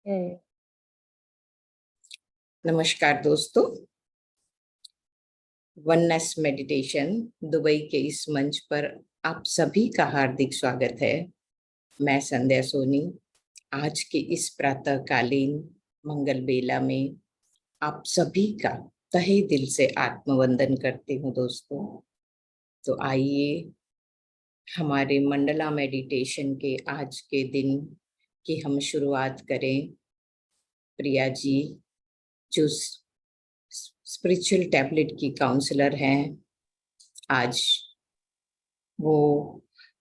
है। नमस्कार दोस्तों, वननेस मेडिटेशन दुबई के इस मंच पर आप सभी का हार्दिक स्वागत है। मैं संध्या सोनी आज के इस प्रातःकालीन मंगल बेला में आप सभी का तहे दिल से आत्मवंदन करती हूँ दोस्तों। तो आइए हमारे मंडला मेडिटेशन के आज के दिन की हम शुरुआत करें। प्रिया जी जो स्पिरिचुअल टैबलेट की काउंसलर हैं, आज वो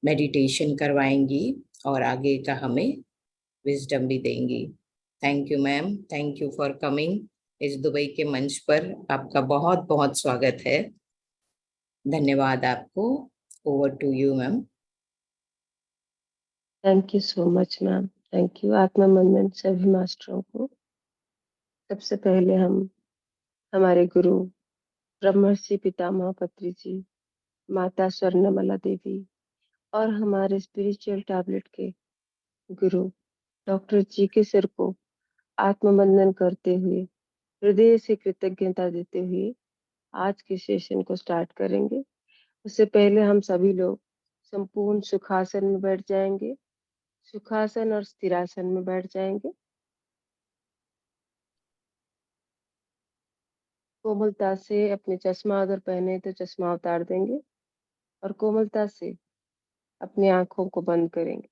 मेडिटेशन करवाएंगी और आगे का हमें विजडम भी देंगी। Thank you ma'am, thank you for coming. इस दुबई के मंच पर आपका बहुत बहुत स्वागत है। धन्यवाद आपको। Over to you ma'am. Thank you so much ma'am. Thank you आत्मवंदन सभी मास्टरों को। सबसे पहले हम हमारे गुरु ब्रह्मर्षि पितामह पत्री जी, माता स्वर्णमला देवी और हमारे स्पिरिचुअल टैबलेट के गुरु डॉक्टर जी के सिर को आत्मवंदन करते हुए, हृदय से कृतज्ञता देते हुए आज के सेशन को स्टार्ट करेंगे। उससे पहले हम सभी लोग संपूर्ण सुखासन में बैठ जाएंगे। सुखासन और स्थिरासन में बैठ जाएंगे। कोमलता से अपने चश्मा अगर पहने तो चश्मा उतार देंगे और कोमलता से अपनी आंखों को बंद करेंगे।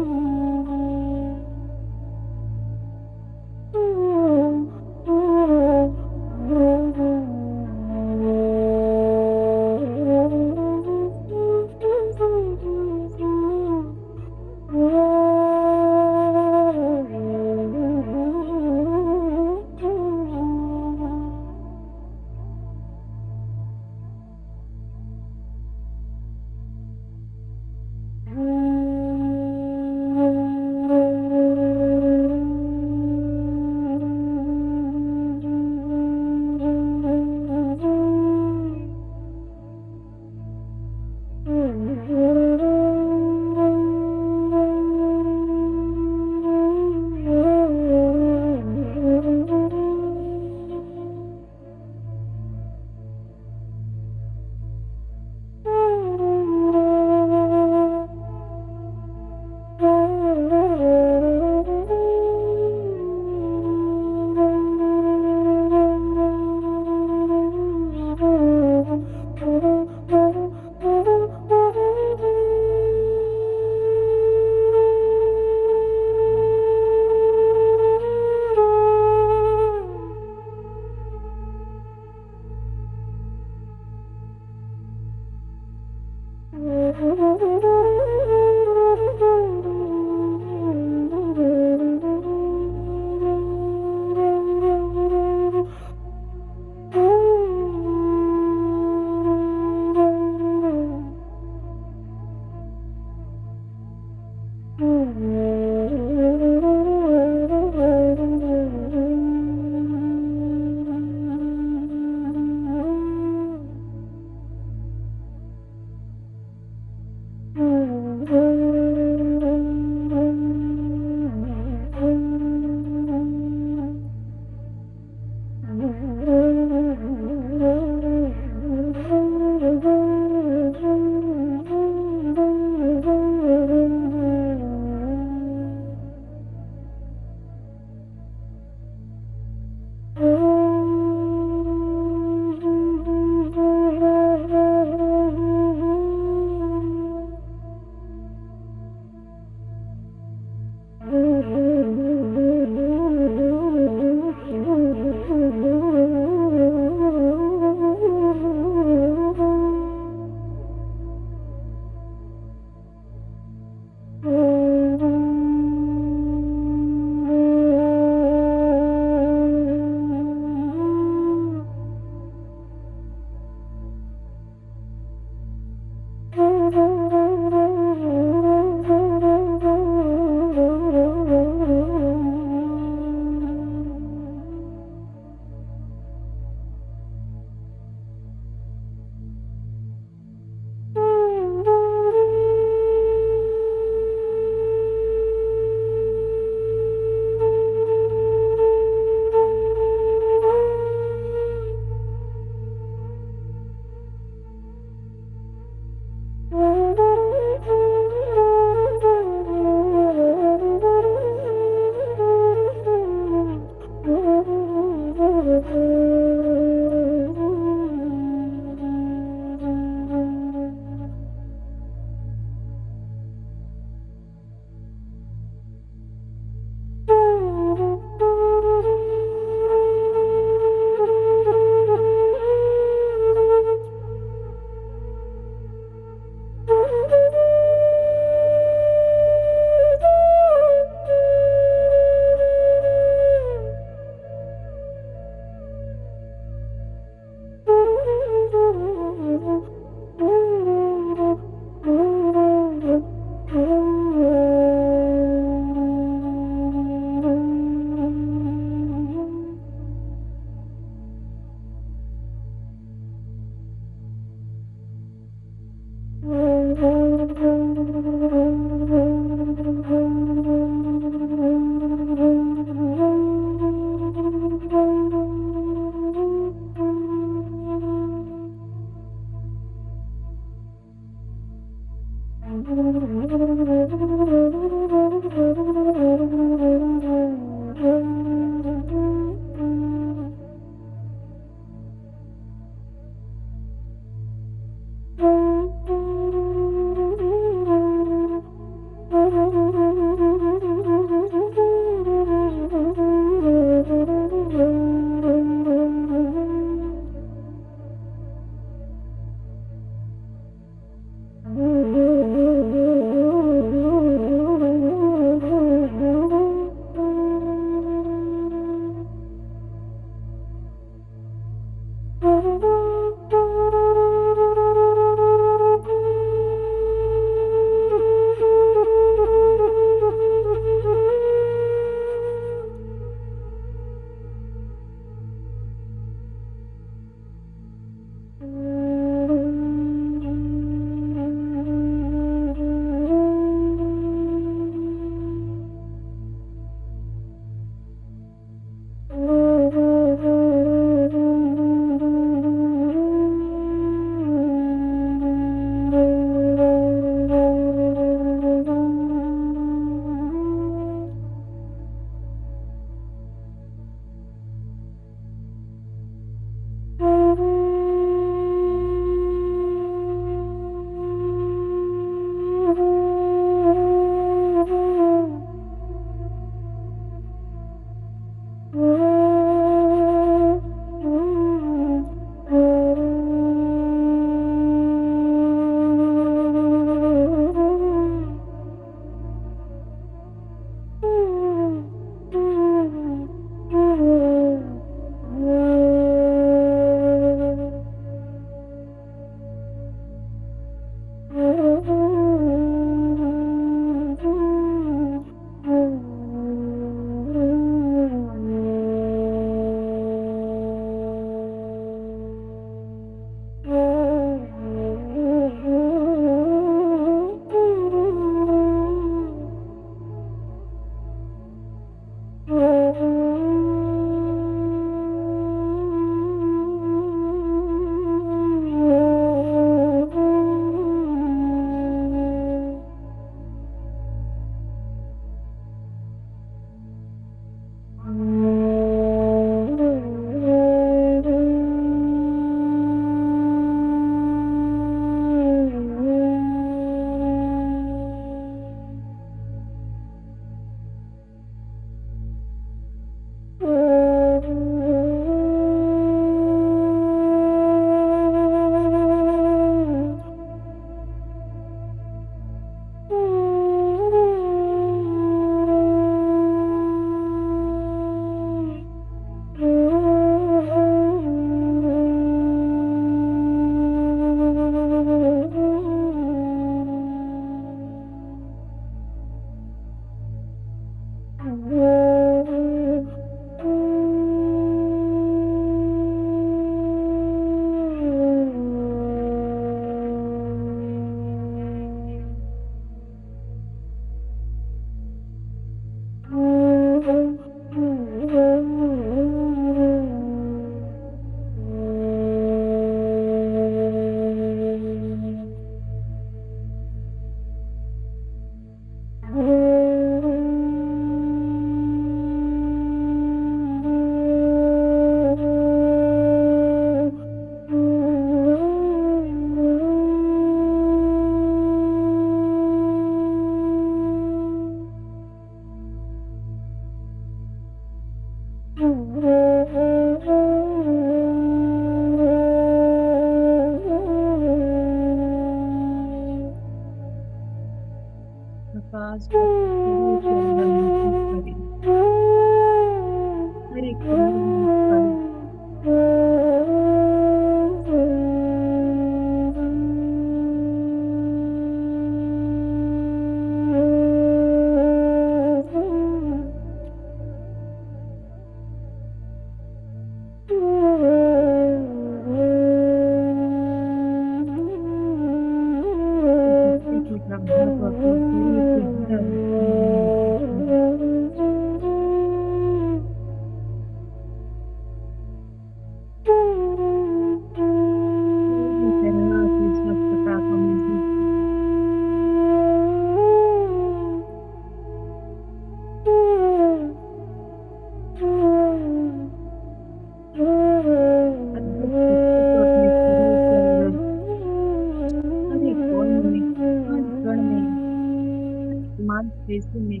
जैसे मैं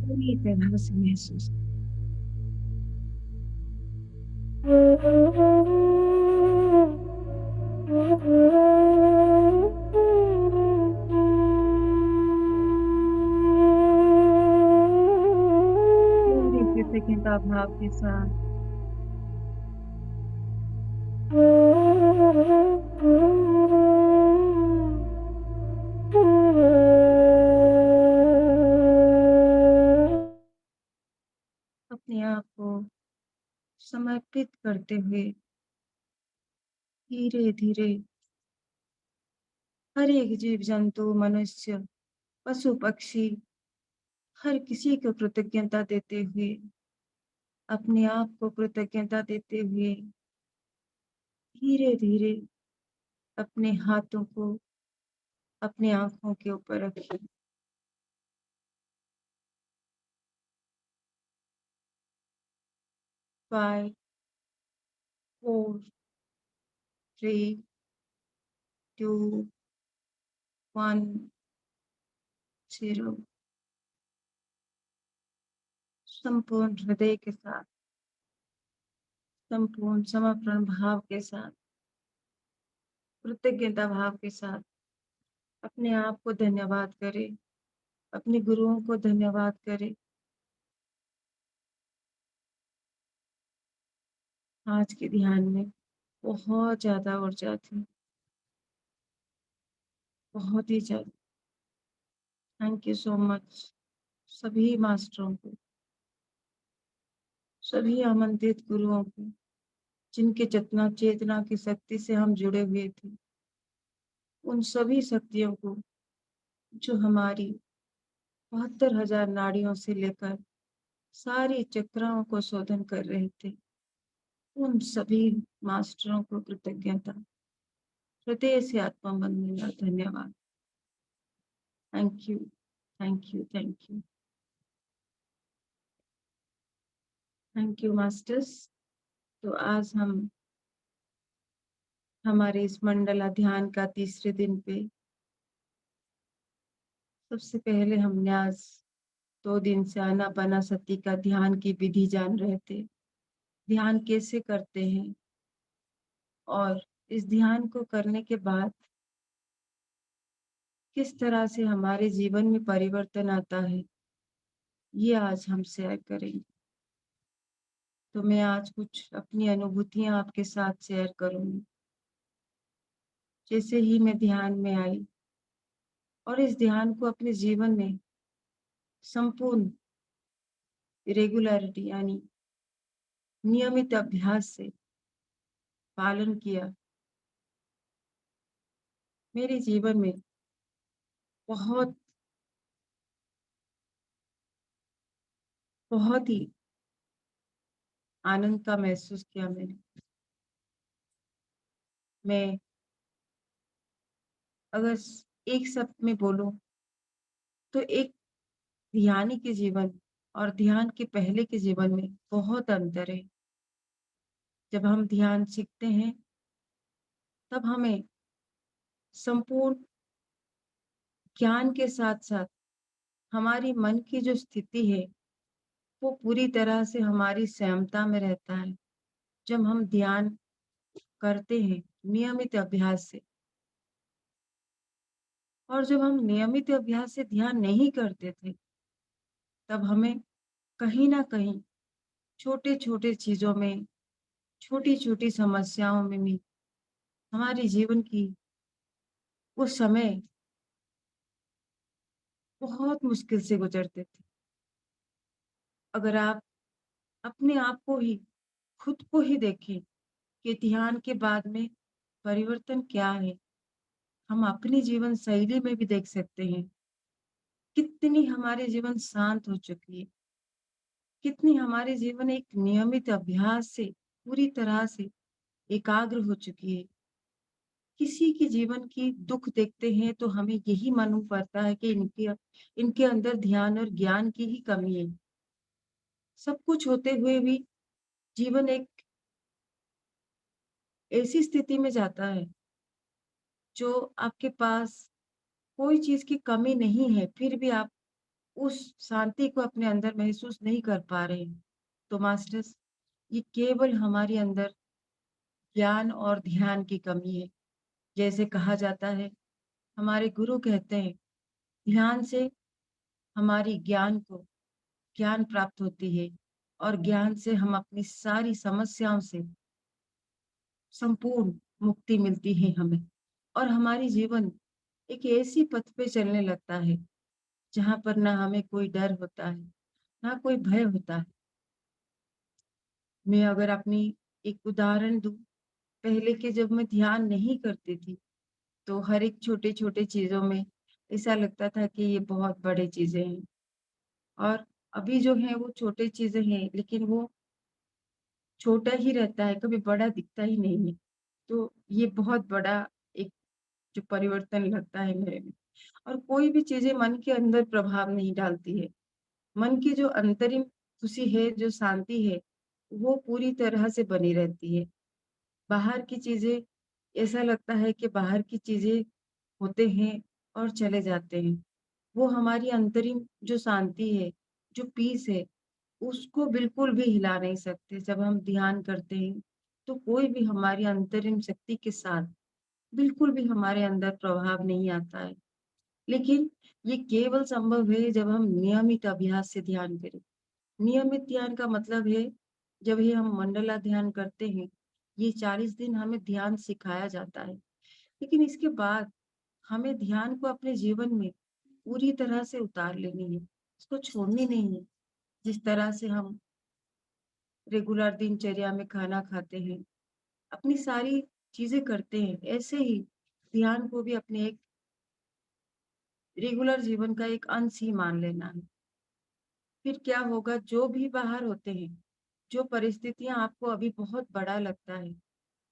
पूरी तरह से महसूस पूरी कृतज्ञता भाव के साथ अपने आप को समर्पित करते हुए धीरे धीरे हर एक जीव जंतु, मनुष्य, पशु पक्षी, हर किसी को कृतज्ञता देते हुए, अपने आप को कृतज्ञता देते हुए धीरे धीरे अपने हाथों को अपने आंखों के ऊपर रखिए। 5, 4, 3, 2, 1, 0। संपूर्ण हृदय के साथ, संपूर्ण समर्पण भाव के साथ, कृतज्ञता भाव के साथ अपने आप को धन्यवाद करें, अपने गुरुओं को धन्यवाद करें। आज के ध्यान में बहुत ज़्यादा ऊर्जा थी, बहुत ही ज़्यादा। थैंक यू सो मच सभी मास्टरों को, सभी आमंत्रित गुरुओं को, जिनके चेतना की शक्ति से हम जुड़े हुए थे। उन सभी शक्तियों को जो हमारी 72,000 नाड़ियों से लेकर सारी चक्राओं को शोधन कर रहे थे। उन सभी मास्टरों को कृतज्ञता, हृदय से आत्मा मन मिला धन्यवाद। Thank you, thank you, thank you, thank you masters. तो आज हम हमारे इस मंडला ध्यान का तीसरे दिन पे सबसे पहले हमने आज 2 दिन से आनापानसति का ध्यान की विधि जान रहे थे, ध्यान कैसे करते हैं और इस ध्यान को करने के बाद किस तरह से हमारे जीवन में परिवर्तन आता है, ये आज हम शेयर करेंगे। तो मैं आज कुछ अपनी अनुभूतियां आपके साथ शेयर करूंगी। जैसे ही मैं ध्यान में आई और इस ध्यान को अपने जीवन में संपूर्ण रेगुलरिटी यानी नियमित अभ्यास से पालन किया, मेरे जीवन में बहुत बहुत ही आनंद का महसूस किया मैंने। मैं अगर एक शब्द में बोलूं तो एक ध्यानी के जीवन और ध्यान के पहले के जीवन में बहुत अंतर है। जब हम ध्यान सीखते हैं तब हमें संपूर्ण ज्ञान के साथ साथ हमारी मन की जो स्थिति है वो पूरी तरह से हमारी सहमता में रहता है। जब हम ध्यान करते हैं नियमित अभ्यास से, और जब हम नियमित अभ्यास से ध्यान नहीं करते थे तब हमें कहीं ना कहीं छोटे छोटे चीजों में, छोटी छोटी समस्याओं में भी हमारे जीवन की वो समय बहुत मुश्किल से गुजरते थे। अगर आप अपने आप को ही, खुद को ही देखें कि ध्यान के बाद में परिवर्तन क्या है, हम अपनी जीवन शैली में भी देख सकते हैं कितनी हमारे जीवन शांत हो चुकी है, कितनी हमारे जीवन एक नियमित अभ्यास से पूरी तरह से एकाग्र हो चुकी है। किसी के जीवन की दुख देखते हैं तो हमें यही मालूम पड़ता है कि इनके इनके अंदर ध्यान और ज्ञान की ही कमी है। सब कुछ होते हुए भी जीवन एक ऐसी स्थिति में जाता है जो आपके पास कोई चीज की कमी नहीं है, फिर भी आप उस शांति को अपने अंदर महसूस नहीं कर पा रहे हैं, तो मास्टर्स, ये केवल हमारे अंदर ज्ञान और ध्यान की कमी है। जैसे कहा जाता है, हमारे गुरु कहते हैं, ध्यान से हमारी ज्ञान प्राप्त होती है और ज्ञान से हम अपनी सारी समस्याओं से संपूर्ण मुक्ति मिलती है हमें, और हमारी जीवन एक ऐसी पथ पे चलने लगता है जहाँ पर ना हमें कोई डर होता है, ना कोई भय होता है। मैं अगर अपनी एक उदाहरण दूँ, पहले के जब मैं ध्यान नहीं करती थी, तो हर एक छोटे-छोटे चीज़ों में ऐसा लगता था कि ये बहुत बड़ी चीज़ें हैं, और अभी जो है वो छोटी चीज़ें हैं, लेकिन वो छोटा ही रहता है, कभी बड़ा दिखता ही नहीं है। तो ये बहुत बड़ा एक जो परिवर्तन लगता है मेरे में। और कोई भी चीज़ें मन के अंदर प्रभाव नहीं डालती है। मन की जो अंतरिम खुशी है, जो शांति है, वो पूरी तरह से बनी रहती है। बाहर की चीज़ें, ऐसा लगता है कि बाहर की चीज़ें होते हैं और चले जाते हैं। वो हमारी अंतरिम जो शांति है, जो पीस है, उसको बिल्कुल भी हिला नहीं सकते। जब हम ध्यान करते हैं, तो कोई भी हमारी अंतरिम शक्ति के साथ बिल्कुल भी हमारे अंदर प्रभाव नहीं आता है। लेकिन ये केवल संभव है जब हम नियमित अभ्यास से ध्यान करें। नियमित ध्यान का मतलब है, जब ये हम मंडला ध्यान करते हैं, ये 40 दिन हमें ध्यान सिखाया जाता है। लेकिन इसके बाद हमें ध्यान को अपने जीवन में पूरी तरह से उतार लेनी है, इसको छोड़नी नहीं है। जिस तरह से हम रेगुलर दिनचर्या में खाना खाते हैं, अपनी सारी चीज़ें करते हैं, ऐसे ही ध्यान को भी अपने एक रेगुलर जीवन का एक अंश ही मान लेना है। फिर क्या होगा, जो भी बाहर होते हैं, जो परिस्थितियाँ आपको अभी बहुत बड़ा लगता है,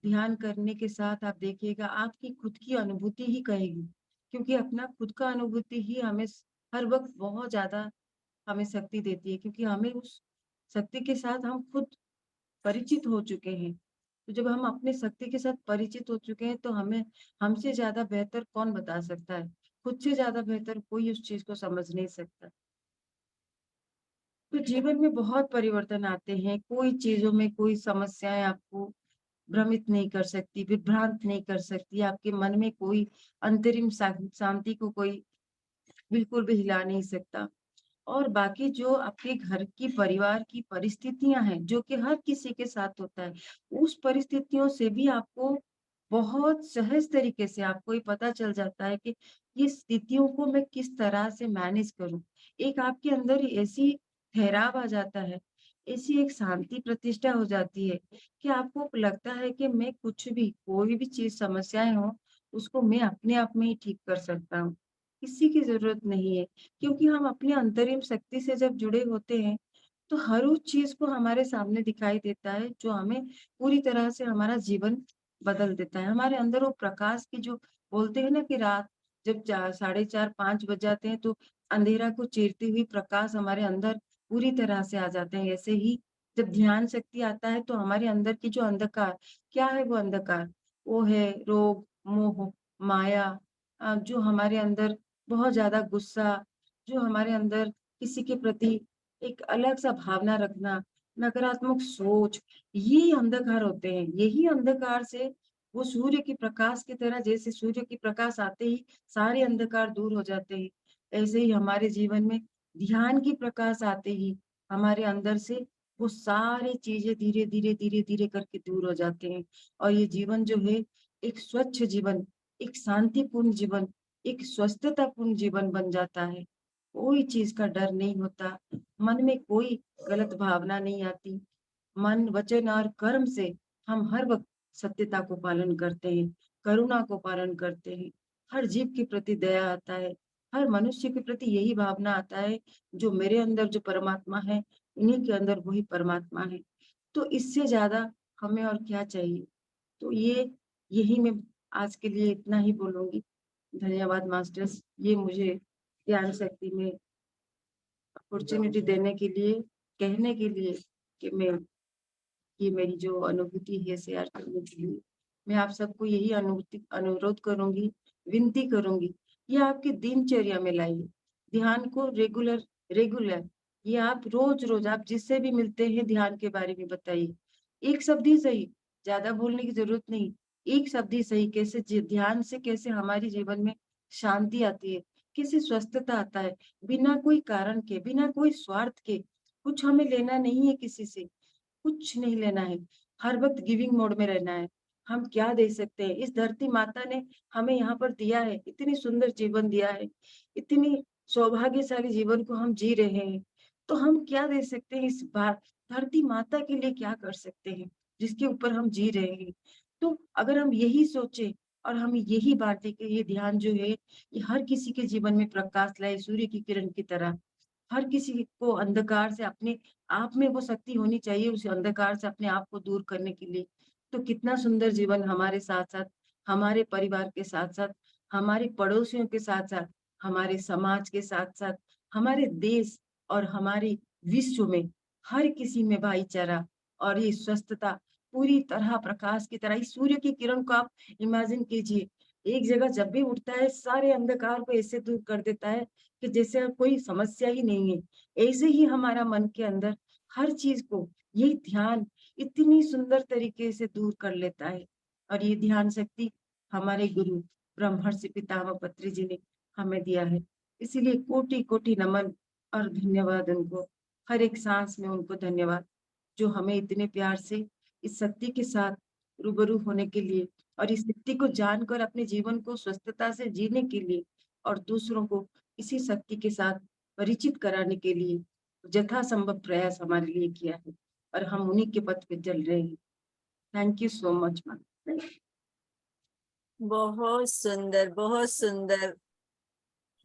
ध्यान करने के साथ आप देखिएगा आपकी खुद की अनुभूति ही कहेगी। क्योंकि अपना खुद का अनुभूति ही हमें हर वक़्त बहुत ज़्यादा हमें शक्ति देती है, क्योंकि हमें उस शक्ति के साथ हम खुद परिचित हो चुके हैं। तो जब हम अपनी शक्ति के साथ परिचित हो चुके हैं, तो हमें हमसे ज़्यादा बेहतर कौन बता सकता है? खुद से ज़्यादा बेहतर कोई उस चीज़ को समझ नहीं सकता। तो जीवन में बहुत परिवर्तन आते हैं, कोई चीज़ों में कोई समस्याएँ आपको भ्रमित नहीं कर सकती, विभ्रांत नहीं कर सकती, आपके मन में कोई अंतरिम शांति को कोई बिल्कुल भी हिला नहीं सकता। और बाकी जो आपके घर की परिवार की परिस्थितियाँ हैं, जो कि हर किसी के साथ होता है, उस परिस्थितियों से भी आपको बहुत सहज तरीके से आपको ये पता चल जाता है कि ये स्थितियों को मैं किस तरह से मैनेज करूँ। एक आपके अंदर ऐसी ठहराव आ जाता है, ऐसी एक शांति प्रतिष्ठा हो जाती है कि आपको लगता है कि मैं कुछ भी, कोई भी चीज़ समस्याएँ हों, उसको मैं अपने आप में ही ठीक कर सकता हूँ। किसी की ज़रूरत नहीं है। क्योंकि हम अपनी अंतरिम शक्ति से जब जुड़े होते हैं, तो हर उस चीज़ को हमारे सामने दिखाई देता है, जो हमें पूरी तरह से हमारा जीवन बदल देता है। हमारे अंदर वो प्रकाश की जो बोलते हैं ना कि रात जब 4 साढ़े 4 5 बज जाते हैं, तो अंधेरा को चीरती हुई प्रकाश हमारे अंदर पूरी तरह से आ जाते हैं। ऐसे ही जब ध्यान शक्ति आता है, तो हमारे अंदर की जो अंधकार, क्या है वो अंधकार? वो है रोग, मोह, माया, जो हमारे अंदर बहुत ज़्यादा गुस्सा, जो हमारे अंदर किसी के प्रति एक अलग-सा भावना रखना, नकारात्मक सोच, ये अंधकार होते हैं। यही अंधकार से वो सूर्य के प्रकाश की तरह, जैसे सूर्य की प्रकाश आते ही सारे अंधकार दूर हो जाते हैं, ऐसे ही हमारे जीवन में ध्यान की प्रकाश आते ही हमारे अंदर से वो सारी चीज़ें धीरे-धीरे, धीरे-धीरे करके दूर हो जाते हैं। और ये जीवन जो है, एक स्वच्छ जीवन, एक शांतिपूर्ण जीवन, एक स्वस्थतापूर्ण जीवन बन जाता है। कोई चीज़ का डर नहीं होता, मन में कोई गलत भावना नहीं आती। मन, वचन और कर्म से हम हर वक़्त सत्यता को पालन करते हैं, करुणा को पालन करते हैं, हर जीव के प्रति दया आता है, हर मनुष्य के प्रति यही भावना आता है, जो मेरे अंदर जो परमात्मा है, उन्हीं के अंदर वही परमात्मा है। तो इससे ज़्यादा हमें और क्या चाहिए? तो यही मैं आज के लिए इतना ही बोलूँगी। धन्यवाद मास्टर्स, ये मुझे ज्ञान शक्ति में अपॉर्च्युनिटी देने के लिए, कहने के लिए कि मैं ये मेरी जो अनुभूति है शेयर करने के लिए। मैं आप सबको यही अनुरोध करूँगी, विनती करूँगी ये आपकी दिनचर्या में लाइए। ध्यान को रेगुलर ये आप रोज आप जिससे भी मिलते हैं ध्यान के बारे में बताइए। एक शब्द ही सही, ज्यादा बोलने की जरूरत नहीं, एक शब्द ही सही। कैसे ध्यान से कैसे हमारे जीवन में शांति आती है, कैसे स्वस्थता आता है, बिना कोई कारण के, बिना कोई स्वार्थ के। कुछ हमें लेना नहीं है किसी से, कुछ नहीं लेना है, हर वक्त गिविंग मोड में रहना है। हम क्या दे सकते हैं? इस धरती माता ने हमें यहाँ पर दिया है, इतनी सुंदर जीवन दिया है, इतनी सौभाग्यशाली जीवन को हम जी रहे हैं। तो हम क्या दे सकते हैं? इस बार धरती माता के लिए क्या कर सकते हैं जिसके ऊपर हम जी रहे हैं? तो अगर हम यही सोचे और हम यही बांटे कि ये ध्यान जो है ये हर किसी के जीवन में प्रकाश लाए, सूर्य की किरण की तरह। हर किसी को अंधकार से अपने आप में वो शक्ति होनी चाहिए, उस अंधकार से अपने आप को दूर करने के लिए। तो कितना सुंदर जीवन हमारे साथ-साथ, हमारे परिवार के साथ-साथ, हमारे पड़ोसियों के साथ-साथ, हमारे समाज के साथ-साथ, हमारे देश और हमारे विश्व में हर किसी में भाईचारा और ये स्वस्थता पूरी तरह प्रकाश की तरह। इस सूर्य की किरण को आप इमेजिन कीजिए, एक जगह जब भी उठता है सारे अंधकार को ऐसे दूर कर देता है कि जैसे कोई समस्या ही नहीं है। ऐसे ही हमारा मन के अंदर हर चीज को ये ध्यान इतनी सुंदर तरीके से दूर कर लेता है। और ये ध्यान शक्ति हमारे गुरु ब्रह्मर्षि पितामह पत्री जी ने हमें दिया है। इसीलिए कोटि कोटि नमन और धन्यवाद उनको, हर एक सांस में उनको धन्यवाद, जो हमें इतने प्यार से इस शक्ति के साथ रूबरू होने के लिए और इस शक्ति को जानकर अपने जीवन को स्वस्थता से जीने के लिए और दूसरों को इसी शक्ति के साथ परिचित कराने के लिए यथासंभव प्रयास हमारे लिए किया है और हम उन्हीं के पथ पे चल रहे हैं। Thank you so much ma'am. बहुत सुंदर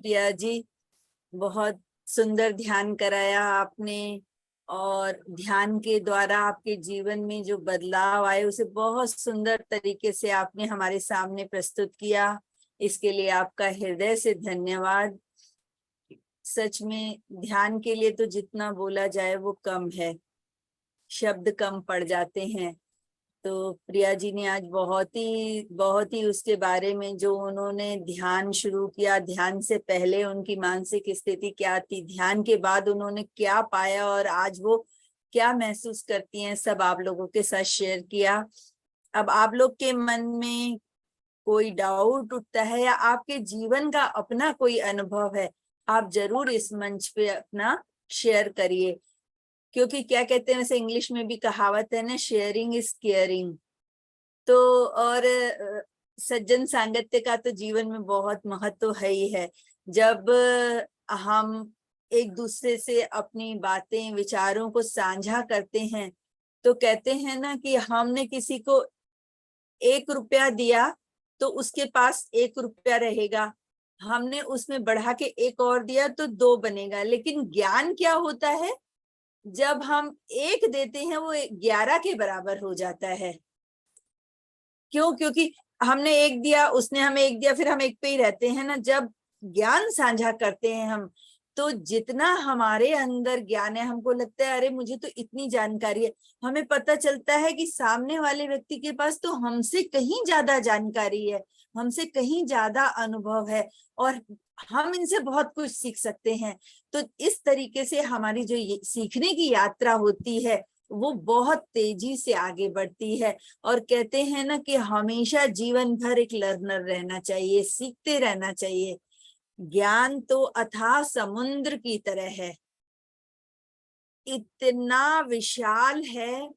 प्रिया जी, बहुत सुंदर ध्यान कराया आपने और ध्यान के द्वारा आपके जीवन में जो बदलाव आए उसे बहुत सुंदर तरीके से आपने हमारे सामने प्रस्तुत किया। इसके लिए आपका हृदय से धन्यवाद। सच में ध्यान के लिए तो जितना बोला जाए वो कम है, शब्द कम पड़ जाते हैं। तो प्रिया जी ने आज बहुत ही उसके बारे में, जो उन्होंने ध्यान शुरू किया, ध्यान से पहले उनकी मानसिक स्थिति क्या थी, ध्यान के बाद उन्होंने क्या पाया और आज वो क्या महसूस करती हैं, सब आप लोगों के साथ शेयर किया। अब आप लोग के मन में कोई डाउट उठता है या आपके जीवन का अपना कोई अनुभव है, आप जरूर इस मंच पे अपना शेयर करिए, क्योंकि क्या कहते हैं, वैसे इंग्लिश में भी कहावत है ना, शेयरिंग इज केयरिंग। तो और सज्जन सांगत्य का तो जीवन में बहुत महत्व है ही है। जब हम एक दूसरे से अपनी बातें विचारों को साझा करते हैं तो कहते हैं ना कि हमने किसी को 1 रुपया दिया तो उसके पास 1 रुपया रहेगा, हमने उसमें बढ़ा के 1 और दिया तो 2 बनेगा। लेकिन ज्ञान क्या होता है, जब हम 1 देते हैं वो 11 के बराबर हो जाता है। क्यों? क्योंकि हमने 1 दिया, उसने हमें 1 दिया, फिर हम 1 पे ही रहते हैं ना। जब ज्ञान साझा करते हैं हम, तो जितना हमारे अंदर ज्ञान है, हमको लगता है अरे मुझे तो इतनी जानकारी है, हमें पता चलता है कि सामने वाले व्यक्ति के पास तो हमसे कहीं ज्यादा जानकारी है, हमसे कहीं ज्यादा अनुभव है और हम इनसे बहुत कुछ सीख सकते हैं। तो इस तरीके से हमारी जो सीखने की यात्रा होती है वो बहुत तेजी से आगे बढ़ती है। और कहते हैं ना कि हमेशा जीवन भर एक लर्नर रहना चाहिए, सीखते रहना चाहिए। ज्ञान तो अथाह समुद्र की तरह है, इतना विशाल है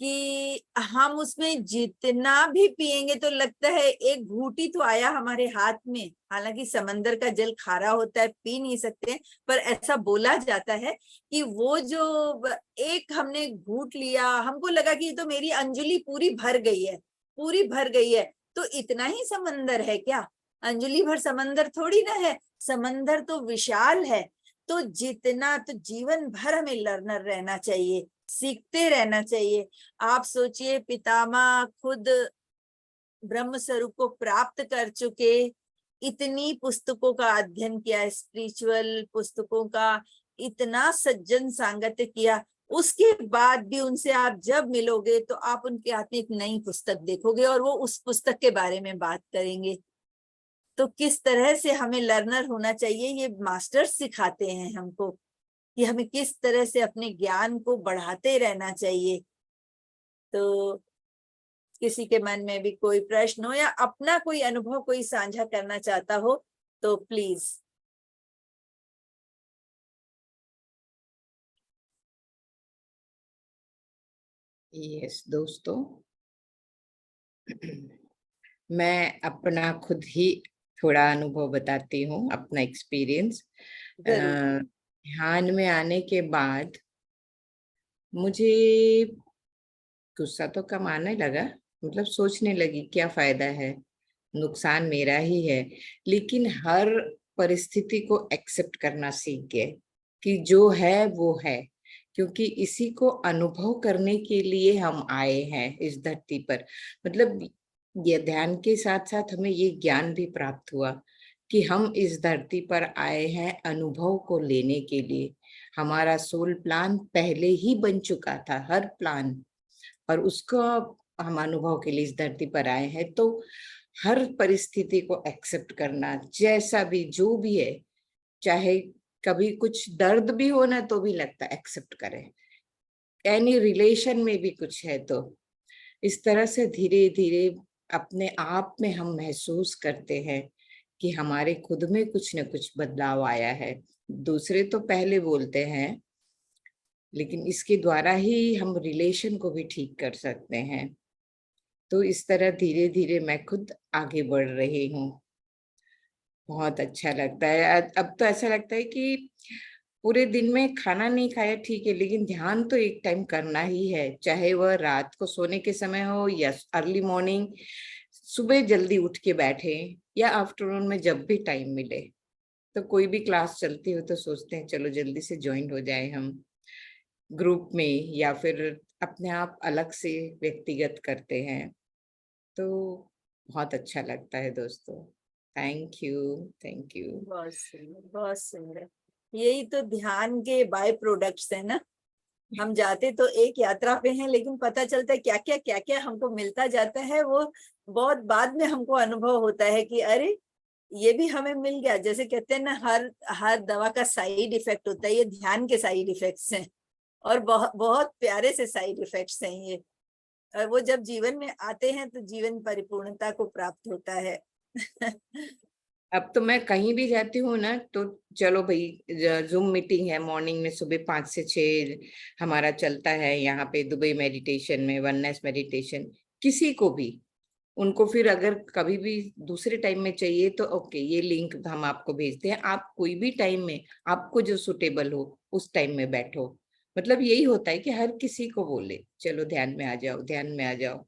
कि हम उसमें जितना भी पिएंगे तो लगता है एक घूंटी तो आया हमारे हाथ में। हालांकि समंदर का जल खारा होता है, पी नहीं सकते, पर ऐसा बोला जाता है कि वो जो एक हमने घूंट लिया, हमको लगा कि ये तो मेरी अंजुली पूरी भर गई है, पूरी भर गई है। तो इतना ही समंदर है क्या? अंजुली भर समंदर थोड़ी ना है, समंदर तो विशाल है। तो जितना, तो जीवन भर हमें लर्नर रहना चाहिए, सीखते रहना चाहिए। आप सोचिए, पितामह खुद ब्रह्म स्वरूप को प्राप्त कर चुके, इतनी पुस्तकों का अध्ययन किया, स्पिरिचुअल पुस्तकों का इतना सज्जन सांगत्य किया, उसके बाद भी उनसे आप जब मिलोगे तो आप उनके हाथ में एक नई पुस्तक देखोगे और वो उस पुस्तक के बारे में बात करेंगे। तो किस तरह से हमें लर्नर होना चाहिए, ये मास्टर्स सिखाते हैं हमको कि हमें किस तरह से अपने ज्ञान को बढ़ाते रहना चाहिए। तो किसी के मन में भी कोई प्रश्न हो या अपना कोई अनुभव कोई साझा करना चाहता हो तो प्लीज। यस दोस्तों, मैं अपना खुद ही थोड़ा अनुभव बताती हूँ, अपना एक्सपीरियंस। ध्यान में आने के बाद मुझे गुस्सा तो कम आने लगा, मतलब सोचने लगी क्या फायदा है, नुकसान मेरा ही है। लेकिन हर परिस्थिति को एक्सेप्ट करना सीख गए कि जो है वो है, क्योंकि इसी को अनुभव करने के लिए हम आए हैं इस धरती पर। मतलब ये ध्यान के साथ साथ हमें ये ज्ञान भी प्राप्त हुआ कि हम इस धरती पर आए हैं अनुभव को लेने के लिए। हमारा सोल प्लान पहले ही बन चुका था, हर प्लान, और उसको हम अनुभव के लिए इस धरती पर आए हैं। तो हर परिस्थिति को एक्सेप्ट करना, जैसा भी जो भी है, चाहे कभी कुछ दर्द भी हो ना तो भी लगता है एक्सेप्ट करें, एनी रिलेशन में भी कुछ है तो इस तरह से धीरे धीरे अपने आप में हम महसूस करते हैं कि हमारे खुद में कुछ न कुछ बदलाव आया है। दूसरे तो पहले बोलते हैं, लेकिन इसके द्वारा ही हम रिलेशन को भी ठीक कर सकते हैं। तो इस तरह धीरे धीरे मैं खुद आगे बढ़ रही हूँ। बहुत अच्छा लगता है। अब तो ऐसा लगता है कि पूरे दिन में खाना नहीं खाया ठीक है, लेकिन ध्यान तो एक टाइम करना ही है, चाहे वह रात को सोने के समय हो या अर्ली मॉर्निंग, सुबह जल्दी उठ के बैठे या आफ्टरनून में, जब भी टाइम मिले। तो कोई भी क्लास चलती हो तो सोचते हैं चलो जल्दी से ज्वाइन हो जाए हम ग्रुप में, या फिर अपने आप अलग से व्यक्तिगत करते हैं। तो बहुत अच्छा लगता है दोस्तों। Thank you, thank you. बहुत सुंदर, बहुत सुंदर। यही तो ध्यान के बाय प्रोडक्ट्स है ना। हम जाते तो एक यात्रा पे हैं, लेकिन पता चलता है क्या क्या हमको मिलता जाता है, वो बहुत बाद में हमको अनुभव होता है कि अरे ये भी हमें मिल गया। जैसे कहते हैं ना, हर दवा का साइड इफेक्ट होता है, ये ध्यान के साइड इफेक्ट्स हैं, और बहुत बहुत प्यारे से साइड इफेक्ट्स हैं ये। और वो जब जीवन में आते हैं तो जीवन परिपूर्णता को प्राप्त होता है। अब तो मैं कहीं भी जाती हूँ ना तो चलो भाई, जूम मीटिंग है मॉर्निंग में, सुबह 5 से 6 हमारा चलता है यहाँ पे दुबई मेडिटेशन में, वननेस मेडिटेशन। किसी को भी, उनको फिर अगर कभी भी दूसरे टाइम में चाहिए तो ओके, ये लिंक हम आपको भेजते हैं, आप कोई भी टाइम में आपको जो सुटेबल हो उस टाइम में बैठो। मतलब यही होता है कि हर किसी को बोले चलो ध्यान में आ जाओ, ध्यान में आ जाओ।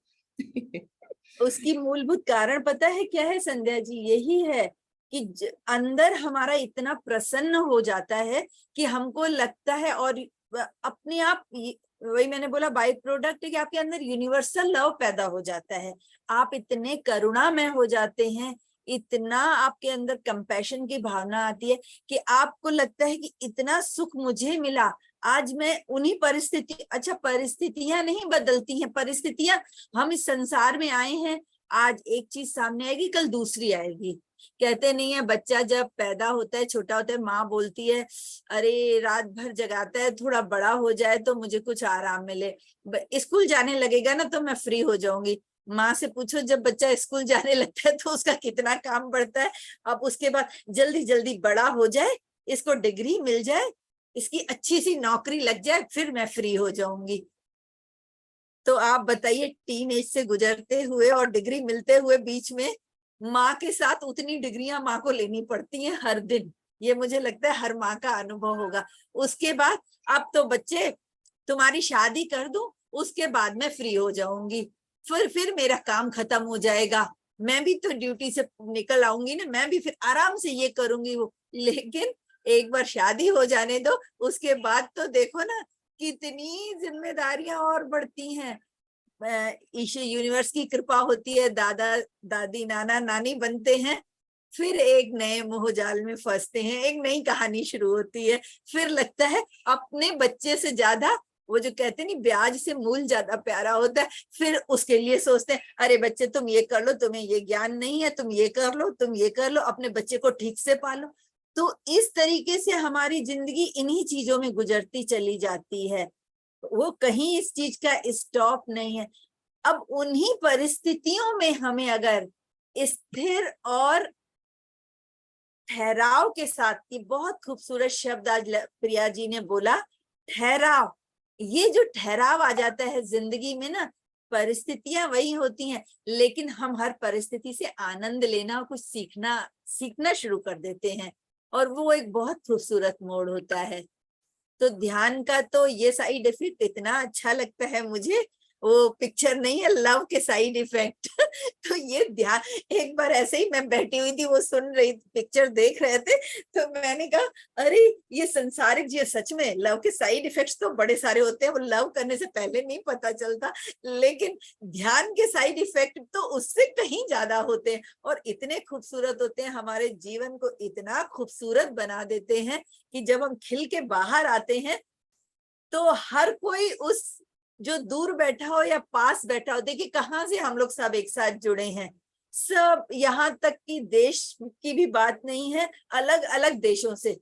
उसकी मूलभूत कारण पता है क्या है संध्या जी? यही है कि अंदर हमारा इतना प्रसन्न हो जाता है कि हमको लगता है, और अपने आप, वही मैंने बोला बाय प्रोडक्ट है कि आपके अंदर यूनिवर्सल लव पैदा हो जाता है। आप इतने करुणामय हो जाते हैं, इतना आपके अंदर कंपैशन की भावना आती है कि आपको लगता है कि इतना सुख मुझे मिला। आज मैं उन्हीं परिस्थितियां नहीं बदलती हैं, परिस्थितियां, हम इस संसार में आए हैं, आज एक चीज सामने आएगी, कल दूसरी आएगी। कहते नहीं है, बच्चा जब पैदा होता है, छोटा होता है, माँ बोलती है अरे रात भर जगाता है, थोड़ा बड़ा हो जाए तो मुझे कुछ आराम मिले, स्कूल जाने लगेगा ना तो मैं फ्री हो जाऊंगी। माँ से पूछो, जब बच्चा स्कूल जाने लगता है तो उसका कितना काम बढ़ता है। अब उसके बाद जल्दी जल्दी बड़ा हो जाए, इसको डिग्री मिल जाए, इसकी अच्छी सी नौकरी लग जाए, फिर मैं फ्री हो जाऊंगी। तो आप बताइए, टीन एज से गुजरते हुए और डिग्री मिलते हुए बीच में माँ के साथ उतनी डिग्रियां माँ को लेनी पड़ती हैं हर दिन। ये मुझे लगता है हर माँ का अनुभव होगा। उसके बाद अब तो बच्चे, तुम्हारी शादी कर दूं, उसके बाद मैं फ्री हो जाऊंगी, फिर मेरा काम खत्म हो जाएगा, मैं भी तो ड्यूटी से निकल आऊंगी ना, मैं भी फिर आराम से ये करूंगी वो। लेकिन एक बार शादी हो जाने दो, उसके बाद तो देखो ना कितनी जिम्मेदारियां और बढ़ती हैं। ईश्वर यूनिवर्स की कृपा होती है, दादा दादी नाना नानी बनते हैं, फिर एक नए मोहजाल में फंसते हैं, एक नई कहानी शुरू होती है। फिर लगता है अपने बच्चे से ज्यादा वो जो कहते नहीं ब्याज से मूल ज्यादा प्यारा होता है। फिर उसके लिए सोचते हैं अरे बच्चे तुम ये कर लो, तुम्हें ये ज्ञान नहीं है, तुम ये कर लो, तुम ये कर लो, अपने बच्चे को ठीक से पालो। तो इस तरीके से हमारी जिंदगी इन्हीं चीजों में गुजरती चली जाती है, वो कहीं इस चीज का स्टॉप नहीं है। अब उन्हीं परिस्थितियों में हमें अगर स्थिर और ठहराव के साथ, की बहुत खूबसूरत शब्द आज प्रिया जी ने बोला, ठहराव। ये जो ठहराव आ जाता है जिंदगी में ना, परिस्थितियां वही होती हैं लेकिन हम हर परिस्थिति से आनंद लेना और कुछ सीखना शुरू कर देते हैं, और वो एक बहुत खूबसूरत मोड़ होता है। तो ध्यान का तो ये साइड इफेक्ट इतना अच्छा लगता है मुझे, वो पिक्चर नहीं है लव के साइड इफेक्ट तो ये ध्यान, एक बार ऐसे ही मैं बैठी हुई थी, वो सुन रही पिक्चर देख रहे थे, तो मैंने कहा अरे ये संसारिक जी सच में लव के साइड इफेक्ट्स तो बड़े सारे होते हैं, वो लव करने से पहले नहीं पता चलता, लेकिन ध्यान के साइड इफेक्ट तो उससे कहीं ज्यादा होते हैं और इतने खूबसूरत होते हैं, हमारे जीवन को इतना खूबसूरत बना देते हैं कि जब हम खिल के बाहर आते हैं तो हर कोई उस जो दूर बैठा हो या पास बैठा हो, देखिए कहाँ से हम लोग सब एक साथ जुड़े हैं, सब यहाँ तक कि देश की भी बात नहीं है, अलग अलग देशों से,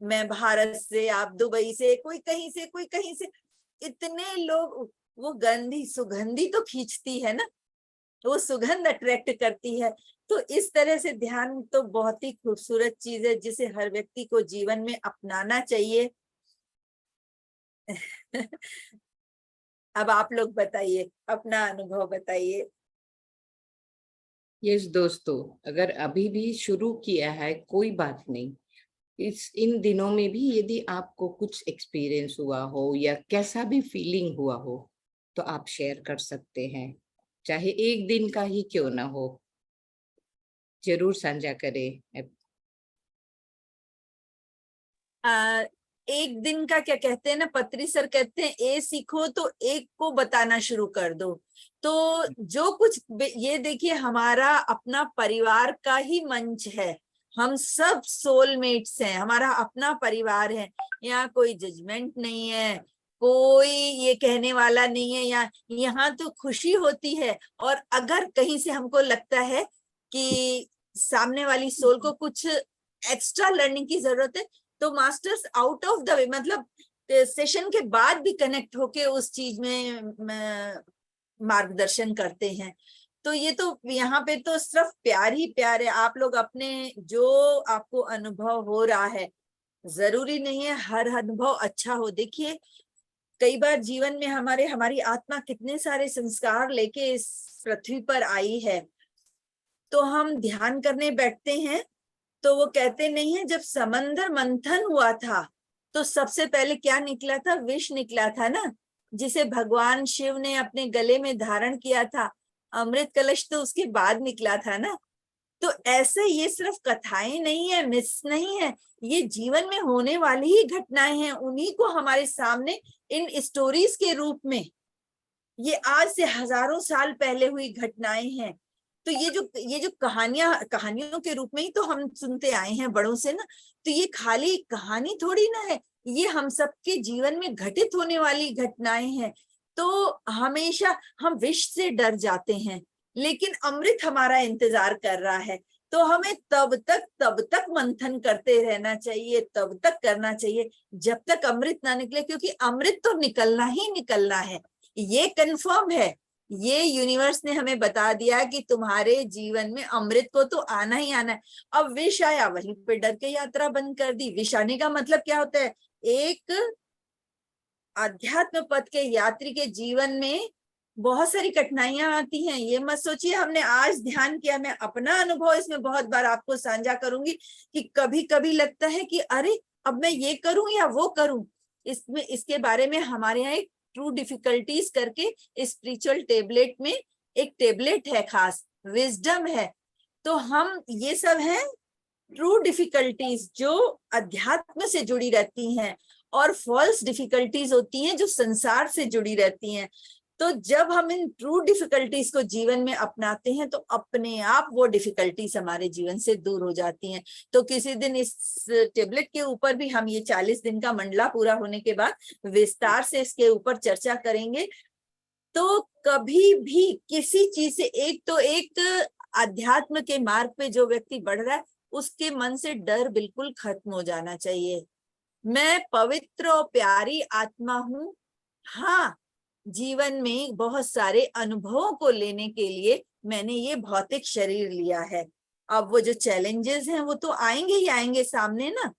मैं भारत से, आप दुबई से, कोई कहीं से, कोई कहीं से, इतने लोग, वो गंदी सुगंधी तो खींचती है ना, वो सुगंध अट्रैक्ट करती है। तो इस तरह से ध्यान तो बहुत ही खूबसूरत चीज है जिसे हर व्यक्ति को जीवन में अपनाना चाहिए अब आप लोग बताइए, अपना अनुभव बताइए। यस दोस्तों, अगर अभी भी शुरू किया है कोई बात नहीं, इन दिनों में भी यदि आपको कुछ एक्सपीरियंस हुआ हो या कैसा भी फीलिंग हुआ हो तो आप शेयर कर सकते हैं, चाहे एक दिन का ही क्यों ना हो, जरूर साझा करें। एक दिन का क्या कहते हैं ना, पत्री सर कहते हैं ए सीखो तो एक को बताना शुरू कर दो। तो जो कुछ ये देखिए हमारा अपना परिवार का ही मंच है, हम सब सोलमेट्स हैं, हमारा अपना परिवार है, यहाँ कोई जजमेंट नहीं है, कोई ये कहने वाला नहीं है, यहाँ तो खुशी होती है। और अगर कहीं से हमको लगता है कि सामने वाली सोल को कुछ एक्स्ट्रा लर्निंग की जरूरत है तो masters out of the way, मतलब सेशन के बाद भी कनेक्ट होके उस चीज में मार्गदर्शन करते हैं। तो ये तो यहाँ पे तो सिर्फ प्यार ही प्यार है। आप लोग अपने जो आपको अनुभव हो रहा है, जरूरी नहीं है हर अनुभव अच्छा हो। देखिए कई बार जीवन में हमारी आत्मा कितने सारे संस्कार लेके इस पृथ्वी पर आई है, तो हम ध्यान करने बैठते हैं तो वो कहते नहीं है जब समंदर मंथन हुआ था तो सबसे पहले क्या निकला था, विष निकला था ना, जिसे भगवान शिव ने अपने गले में धारण किया था। अमृत कलश तो उसके बाद निकला था ना। तो ऐसे ये सिर्फ कथाएं नहीं है, मिस नहीं है, ये जीवन में होने वाली ही घटनाएं हैं, उन्हीं को हमारे सामने इन स्टोरीज के रूप में, ये आज से हजारों साल पहले हुई घटनाएं हैं। तो ये जो कहानियों के रूप में ही तो हम सुनते आए हैं बड़ों से ना, तो ये खाली कहानी थोड़ी ना है, ये हम सबके जीवन में घटित होने वाली घटनाएं हैं। तो हमेशा हम विष से डर जाते हैं लेकिन अमृत हमारा इंतजार कर रहा है, तो हमें तब तक मंथन करते रहना चाहिए, तब तक करना चाहिए जब तक अमृत ना निकले, क्योंकि अमृत तो निकलना ही निकलना है, ये कंफर्म है। ये यूनिवर्स ने हमें बता दिया कि तुम्हारे जीवन में अमृत को तो आना ही आना है। अब विष आया, वहीं पे डर के यात्रा बंद कर दी। विष आने का मतलब क्या होता है, एक आध्यात्म पथ के यात्री के जीवन में बहुत सारी कठिनाइयां आती हैं। ये मत सोचिए हमने आज ध्यान किया, मैं अपना अनुभव इसमें बहुत बार आपको साझा करूंगी कि कभी कभी लगता है कि अरे अब मैं ये करूं या वो करूं। इसके बारे में हमारे यहाँ एक ट्रू डिफिकल्टीज करके स्पिरिचुअल टेबलेट में एक टेबलेट है, खास विजडम है। तो हम ये सब है ट्रू डिफिकल्टीज जो अध्यात्म से जुड़ी रहती हैं, और फॉल्स डिफिकल्टीज होती हैं जो संसार से जुड़ी रहती हैं। तो जब हम इन ट्रू डिफिकल्टीज को जीवन में अपनाते हैं तो अपने आप वो डिफिकल्टीज हमारे जीवन से दूर हो जाती हैं। तो किसी दिन इस टेबलेट के ऊपर भी हम ये 40 दिन का मंडला पूरा होने के बाद विस्तार से इसके ऊपर चर्चा करेंगे। तो कभी भी किसी चीज से एक अध्यात्म के मार्ग पे जो व्यक्ति बढ़ रहा है उसके मन से डर बिल्कुल खत्म हो जाना चाहिए। मैं पवित्र और प्यारी आत्मा हूं। हाँ, जीवन में बहुत सारे अनुभवों को लेने के लिए मैंने ये भौतिक शरीर लिया है। अब वो जो चैलेंजेस हैं वो तो आएंगे ही आएंगे सामने ना,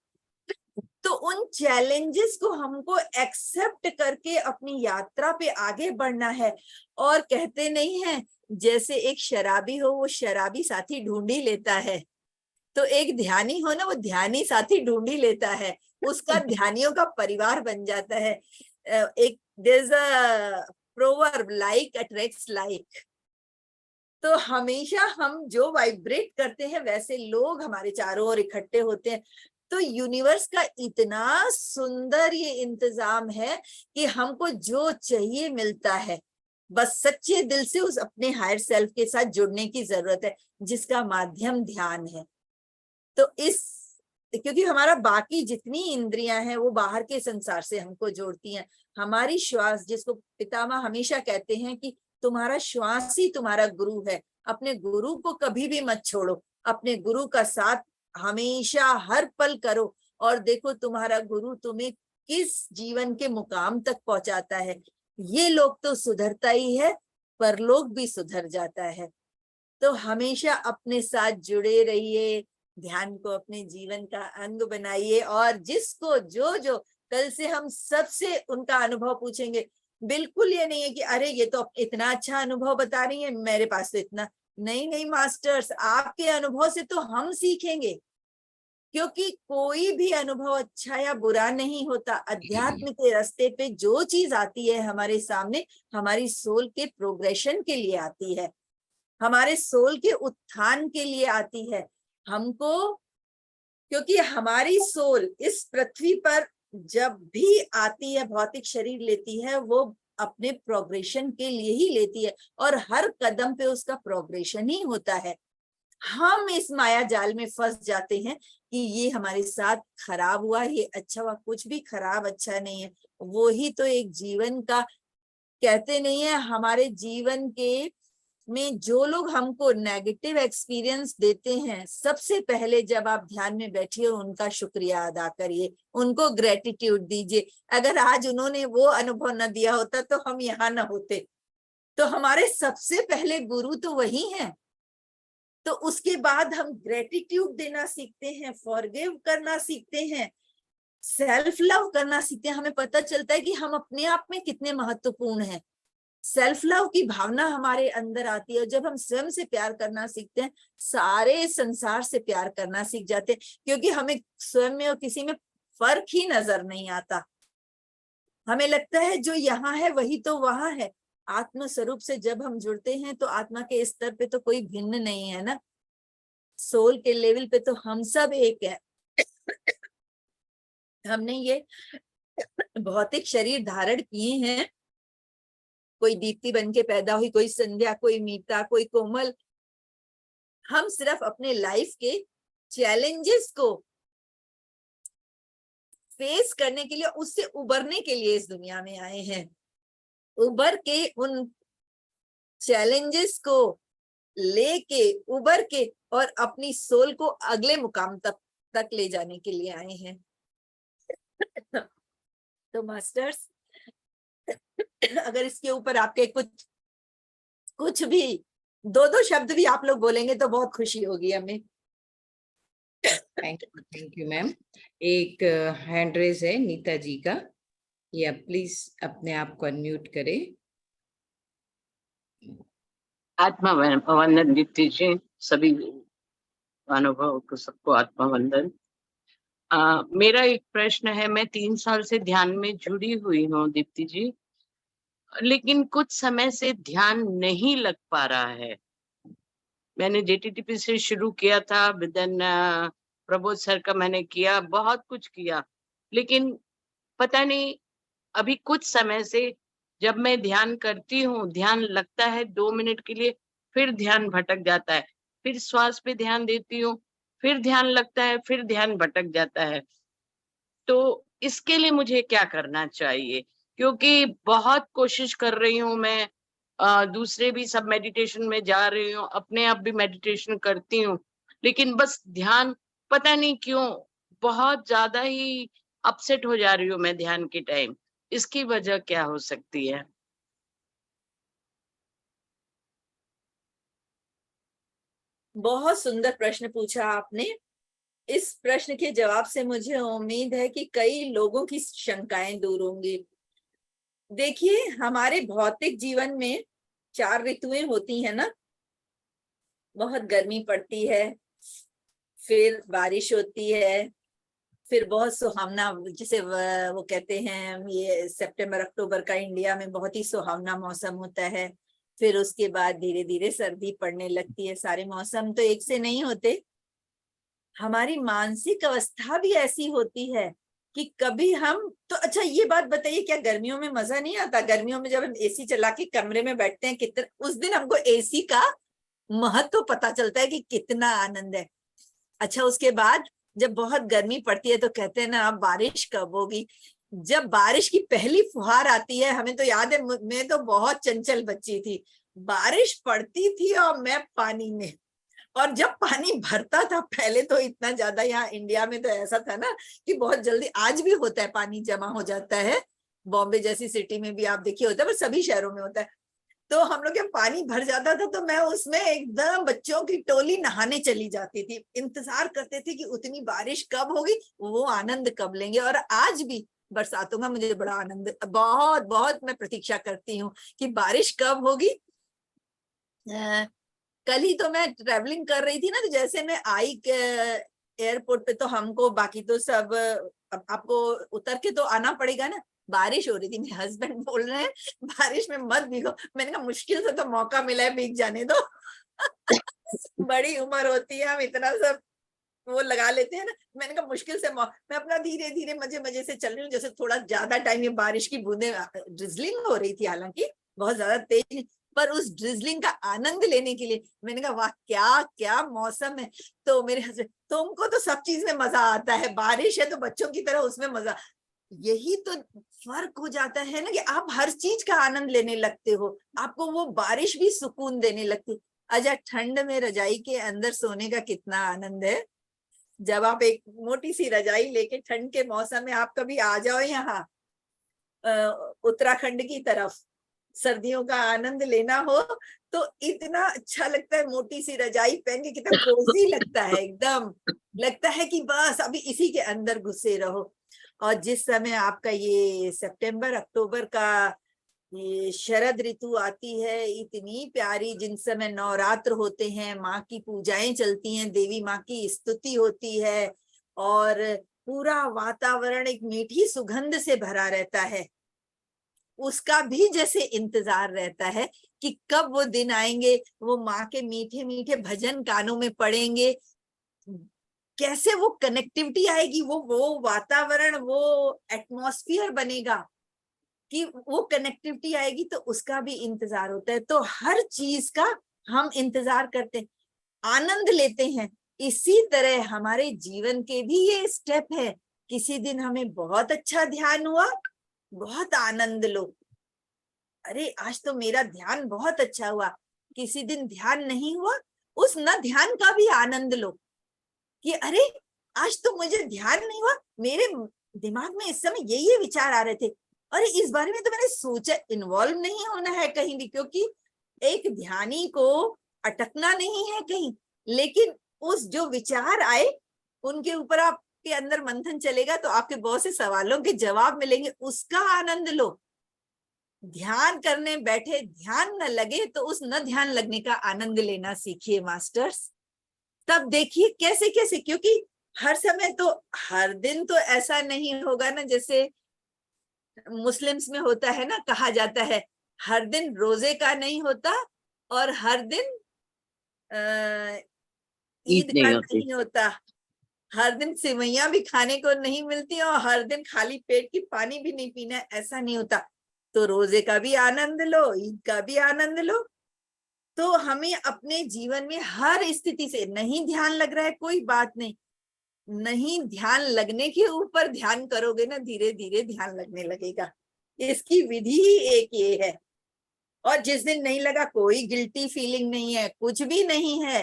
तो उन चैलेंजेस को हमको एक्सेप्ट करके अपनी यात्रा पे आगे बढ़ना है। और कहते नहीं है जैसे एक शराबी हो वो शराबी साथी ढूंढ ही लेता है, तो एक ध्यानी हो ना वो ध्यानी साथी ढूंढ ही लेता है, उसका ध्यानियों का परिवार बन जाता है। एक there's a proverb like attracts like। तो हमेशा हम जो वाइब्रेट करते हैं वैसे लोग हमारे चारों ओर इकट्ठे होते हैं। तो यूनिवर्स का इतना सुंदर ये इंतजाम है कि हमको जो चाहिए मिलता है, बस सच्चे दिल से उस अपने हायर सेल्फ के साथ जुड़ने की जरूरत है, जिसका माध्यम ध्यान है। तो क्योंकि हमारा बाकी जितनी इंद्रियां हैं वो बाहर के संसार से हमको जोड़ती हैं। हमारी श्वास, जिसको पितामह हमेशा कहते हैं कि तुम्हारा श्वास ही तुम्हारा गुरु है, अपने गुरु को कभी भी मत छोड़ो, अपने गुरु का साथ हमेशा हर पल करो और देखो तुम्हारा गुरु तुम्हें किस जीवन के मुकाम तक पहुंचाता है। ये लोग तो सुधरता ही है, परलोक भी सुधर जाता है। तो हमेशा अपने साथ जुड़े रहिए, ध्यान को अपने जीवन का अंग बनाइए। और जिसको जो कल से हम सबसे उनका अनुभव पूछेंगे, बिल्कुल ये नहीं है कि अरे ये तो इतना अच्छा अनुभव बता रही है, मेरे पास तो इतना नहीं मास्टर्स, आपके अनुभव से तो हम सीखेंगे, क्योंकि कोई भी अनुभव अच्छा या बुरा नहीं होता। अध्यात्म के रास्ते पे जो चीज आती है हमारे सामने, हमारी सोल के प्रोग्रेशन के लिए आती है, हमारे सोल के उत्थान के लिए आती है। हमको, क्योंकि हमारी सोल इस पृथ्वी पर जब भी आती है, भौतिक शरीर लेती है, वो अपने प्रोग्रेशन के लिए ही लेती है और हर कदम पे उसका प्रोग्रेशन ही होता है। हम इस माया जाल में फंस जाते हैं कि ये हमारे साथ खराब हुआ, ये अच्छा हुआ। कुछ भी खराब अच्छा नहीं है, वो ही तो एक जीवन का, कहते नहीं है हमारे जीवन के में जो लोग हमको नेगेटिव एक्सपीरियंस देते हैं, सबसे पहले जब आप ध्यान में बैठिए उनका शुक्रिया अदा करिए, उनको ग्रेटिट्यूड दीजिए। अगर आज उन्होंने वो अनुभव न दिया होता तो हम यहाँ न होते। तो हमारे सबसे पहले गुरु तो वही हैं। तो उसके बाद हम ग्रेटिट्यूड देना सीखते हैं, फॉरगिव करना सीखते हैं, सेल्फ लव करना सीखते हैं। हमें पता चलता है कि हम अपने आप में कितने महत्वपूर्ण हैं। सेल्फ लव की भावना हमारे अंदर आती है। जब हम स्वयं से प्यार करना सीखते हैं, सारे संसार से प्यार करना सीख जाते हैं, क्योंकि हमें स्वयं में और किसी में फर्क ही नजर नहीं आता। हमें लगता है जो यहाँ है वही तो वहां है। आत्म स्वरूप से जब हम जुड़ते हैं तो आत्मा के स्तर पे तो कोई भिन्न नहीं है ना, सोल के लेवल पे तो हम सब एक है। हमने ये भौतिक शरीर धारण किए हैं, कोई दीप्ति बन के पैदा हुई, कोई संध्या, कोई मीता, कोई कोमल। हम सिर्फ अपने लाइफ के चैलेंजेस को फेस करने के लिए, उससे उबरने के लिए इस दुनिया में आए हैं। उबर के उन चैलेंजेस को लेके, उबर के और अपनी सोल को अगले मुकाम तक ले जाने के लिए आए हैं। तो मास्टर्स, अगर इसके ऊपर आपके कुछ भी दो शब्द भी आप लोग बोलेंगे तो बहुत खुशी होगी हमें। Thank you ma'am. एक हैंड रेज है नीता जी का, या प्लीज अपने आप को अनम्यूट करें। आत्मा वंदन दीप्ति जी, सभी अनुभव को सबको आत्मा वंदन। मेरा एक प्रश्न है, मैं 3 साल से ध्यान में जुड़ी हुई हूँ दीप्ति जी, लेकिन कुछ समय से ध्यान नहीं लग पा रहा है। मैंने JTTP से शुरू किया था, विदन प्रबोध सर का मैंने किया, बहुत कुछ किया, लेकिन पता नहीं अभी कुछ समय से जब मैं ध्यान करती हूँ, ध्यान लगता है 2 मिनट के लिए, फिर ध्यान भटक जाता है, फिर श्वास पे ध्यान देती हूँ, फिर ध्यान लगता है, फिर ध्यान भटक जाता है। तो इसके लिए मुझे क्या करना चाहिए? क्योंकि बहुत कोशिश कर रही हूँ मैं, दूसरे भी सब मेडिटेशन में जा रही हूँ, अपने आप भी मेडिटेशन करती हूँ, लेकिन बस ध्यान पता नहीं क्यों बहुत ज्यादा ही अपसेट हो जा रही हूँ मैं ध्यान के टाइम। इसकी वजह क्या हो सकती है? बहुत सुंदर प्रश्न पूछा आपने। इस प्रश्न के जवाब से मुझे उम्मीद है कि कई लोगों की शंकाएं दूर होंगी। देखिए, हमारे भौतिक जीवन में 4 ऋतुएं होती हैं ना। बहुत गर्मी पड़ती है, फिर बारिश होती है, फिर बहुत सुहावना, जिसे वो कहते हैं, ये सितंबर अक्टूबर का इंडिया में बहुत ही सुहावना मौसम होता है। फिर उसके बाद धीरे धीरे सर्दी पड़ने लगती है। सारे मौसम तो एक से नहीं होते। हमारी मानसिक अवस्था भी ऐसी होती है कि कभी हम तो, अच्छा ये बात बताइए, क्या गर्मियों में मजा नहीं आता? गर्मियों में जब हम एसी चला के कमरे में बैठते हैं, कितना उस दिन हमको एसी का महत्व पता चलता है कि कितना आनंद है। अच्छा, उसके बाद जब बहुत गर्मी पड़ती है तो कहते हैं ना, अब बारिश कब होगी। जब बारिश की पहली फुहार आती है, हमें तो याद है, मैं तो बहुत चंचल बच्ची थी, बारिश पड़ती थी और मैं पानी में, और जब पानी भरता था, पहले तो इतना ज्यादा यहाँ इंडिया में तो ऐसा था ना कि बहुत जल्दी, आज भी होता है, पानी जमा हो जाता है, बॉम्बे जैसी सिटी में भी आप देखिए होता है, पर सभी शहरों में होता है। तो हम लोग जब पानी भर जाता था तो मैं उसमें एकदम बच्चों की टोली नहाने चली जाती थी। इंतजार करते थे कि उतनी बारिश कब होगी, वो आनंद कब लेंगे। और आज भी बरसातों का मुझे बड़ा आनंद, बहुत बहुत मैं प्रतीक्षा करती हूँ कि बारिश कब होगी। कल ही तो मैं ट्रेवलिंग कर रही थी ना, तो जैसे मैं आई एयरपोर्ट पे, तो हमको बाकी तो सब, आपको उतर के तो आना पड़ेगा ना, बारिश हो रही थी। मेरे हस्बैंड बोल रहे हैं बारिश में मत भीगो। मैंने कहा मुश्किल से तो मौका मिला है, भीग जाने दो। बड़ी उम्र होती है, हम इतना सब वो लगा लेते हैं ना। मैंने कहा मुश्किल से मैं अपना धीरे धीरे मजे मजे से चल रही हूँ। जैसे थोड़ा ज्यादा टाइम ये बारिश की बूंदे, ड्रिजलिंग हो रही थी, हालांकि बहुत ज्यादा तेज, पर उस ड्रिजलिंग का आनंद लेने के लिए मैंने कहा वाह, क्या क्या मौसम है। तो मेरे हस्बैंड, तुमको तो सब चीज में मजा आता है, बारिश है तो बच्चों की तरह उसमें मजा। यही तो फर्क हो जाता है ना कि आप हर चीज का आनंद लेने लगते हो, आपको वो बारिश भी सुकून देने लगती। अच्छा, ठंड में रजाई के अंदर सोने का कितना आनंद है। जब आप एक मोटी सी रजाई लेके ठंड के मौसम में आप कभी आ जाओ यहाँ उत्तराखंड की तरफ, सर्दियों का आनंद लेना हो, तो इतना अच्छा लगता है। मोटी सी रजाई पहन के कितना कोजी लगता है, एकदम लगता है कि बस अभी इसी के अंदर घुसे रहो। और जिस समय आपका ये सितंबर अक्टूबर का ये शरद ऋतु आती है, इतनी प्यारी, जिन समय नवरात्र होते हैं, माँ की पूजाएं चलती हैं, देवी माँ की स्तुति होती है, और पूरा वातावरण एक मीठी सुगंध से भरा रहता है। उसका भी जैसे इंतजार रहता है कि कब वो दिन आएंगे, वो माँ के मीठे मीठे भजन कानों में पड़ेंगे, कैसे वो कनेक्टिविटी आएगी, वो वातावरण, वो एटमॉस्फेयर बनेगा कि वो कनेक्टिविटी आएगी, तो उसका भी इंतजार होता है। तो हर चीज का हम इंतजार करते हैं, आनंद लेते हैं। इसी तरह हमारे जीवन के भी ये स्टेप है। किसी दिन हमें बहुत अच्छा ध्यान हुआ, बहुत आनंद लो, अरे आज तो मेरा ध्यान बहुत अच्छा हुआ। किसी दिन ध्यान नहीं हुआ, उस न ध्यान का भी आनंद लो कि अरे आज तो मुझे ध्यान नहीं हुआ, मेरे दिमाग में इस समय ये विचार आ रहे थे, अरे इस बारे में तो मैंने सोचा। इन्वॉल्व नहीं होना है कहीं भी, क्योंकि एक ध्यानी को अटकना नहीं है कहीं, लेकिन उस जो विचार आए उनके ऊपर आपके अंदर मंथन चलेगा, तो आपके बहुत से सवालों के जवाब मिलेंगे, उसका आनंद लो। ध्यान करने बैठे, ध्यान न लगे तो उस न ध्यान लगने का आनंद लेना सीखिए मास्टर्स। तब देखिए कैसे कैसे, क्योंकि हर समय तो, हर दिन तो ऐसा नहीं होगा ना, जैसे मुस्लिम्स में होता है ना, कहा जाता है हर दिन रोजे का नहीं होता, और हर दिन ईद का नहीं होता, हर दिन सिवैयां भी खाने को नहीं मिलती, और हर दिन खाली पेट की पानी भी नहीं पीना, ऐसा नहीं होता। तो रोजे का भी आनंद लो, ईद का भी आनंद लो। तो हमें अपने जीवन में हर स्थिति से, नहीं ध्यान लग रहा है कोई बात नहीं, नहीं ध्यान लगने के ऊपर ध्यान करोगे ना, धीरे धीरे ध्यान लगने लगेगा। इसकी विधि ही एक ये है। और जिस दिन नहीं लगा, कोई गिल्टी फीलिंग नहीं है, कुछ भी नहीं है,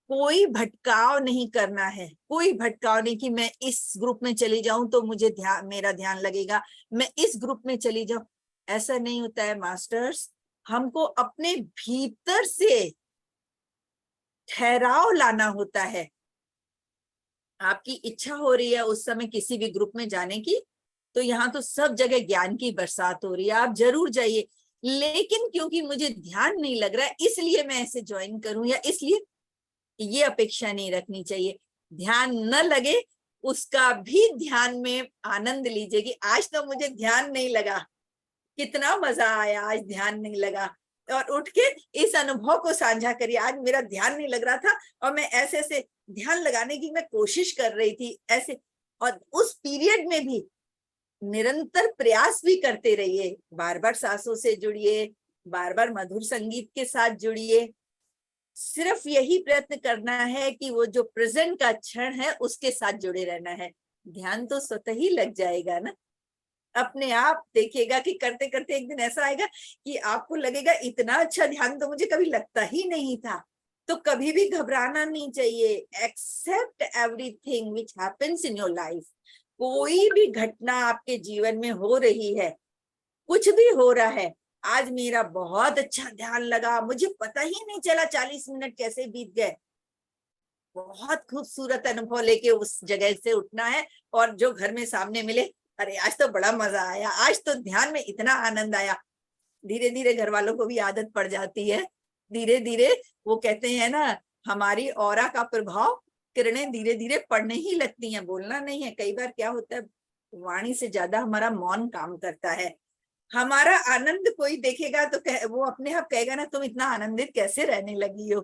कोई भटकाव नहीं करना है, कोई भटकाव नहीं कि मैं इस ग्रुप में चली जाऊं तो मुझे मेरा ध्यान लगेगा, मैं इस ग्रुप में चली जाऊं। ऐसा नहीं होता है मास्टर्स। हमको अपने भीतर से ठहराव लाना होता है। आपकी इच्छा हो रही है उस समय किसी भी ग्रुप में जाने की, तो यहाँ तो सब जगह ज्ञान की बरसात हो रही है, आप जरूर जाइए। लेकिन क्योंकि मुझे ध्यान नहीं लग रहा है इसलिए मैं ऐसे ज्वाइन करूं, या इसलिए, ये अपेक्षा नहीं रखनी चाहिए। ध्यान न लगे उसका भी ध्यान में आनंद लीजिए कि आज तो मुझे ध्यान नहीं लगा, कितना मजा आया, आज ध्यान नहीं लगा। और उठ के इस अनुभव को साझा करिए, आज मेरा ध्यान नहीं लग रहा था और मैं ऐसे ऐसे ध्यान लगाने की मैं कोशिश कर रही थी ऐसे। और उस पीरियड में भी निरंतर प्रयास भी करते रहिए, बार बार सांसों से जुड़िए, बार बार मधुर संगीत के साथ जुड़िए। सिर्फ यही प्रयत्न करना है कि वो जो प्रेजेंट का क्षण है उसके साथ जुड़े रहना है। ध्यान तो स्वतः ही लग जाएगा ना, अपने आप देखिएगा कि करते करते एक दिन ऐसा आएगा कि आपको लगेगा इतना अच्छा ध्यान तो मुझे कभी लगता ही नहीं था। तो कभी भी घबराना नहीं चाहिए। Accept everything which happens in your life. कोई भी घटना आपके जीवन में हो रही है, कुछ भी हो रहा है, आज मेरा बहुत अच्छा ध्यान लगा, मुझे पता ही नहीं चला 40 मिनट कैसे बीत गए। बहुत खूबसूरत अनुभव लेके उस जगह से उठना है। और जो घर में सामने मिले, अरे आज तो बड़ा मजा आया, आज तो ध्यान में इतना आनंद आया। धीरे धीरे घर वालों को भी आदत पड़ जाती है। धीरे धीरे वो कहते हैं ना, हमारी ऑरा का प्रभाव, किरणें धीरे धीरे पड़ने ही लगती हैं, बोलना नहीं है। कई बार क्या होता है, वाणी से ज्यादा हमारा मौन काम करता है। हमारा आनंद कोई देखेगा तो वो अपने आप कहेगा ना, तुम इतना आनंदित कैसे रहने लगी हो,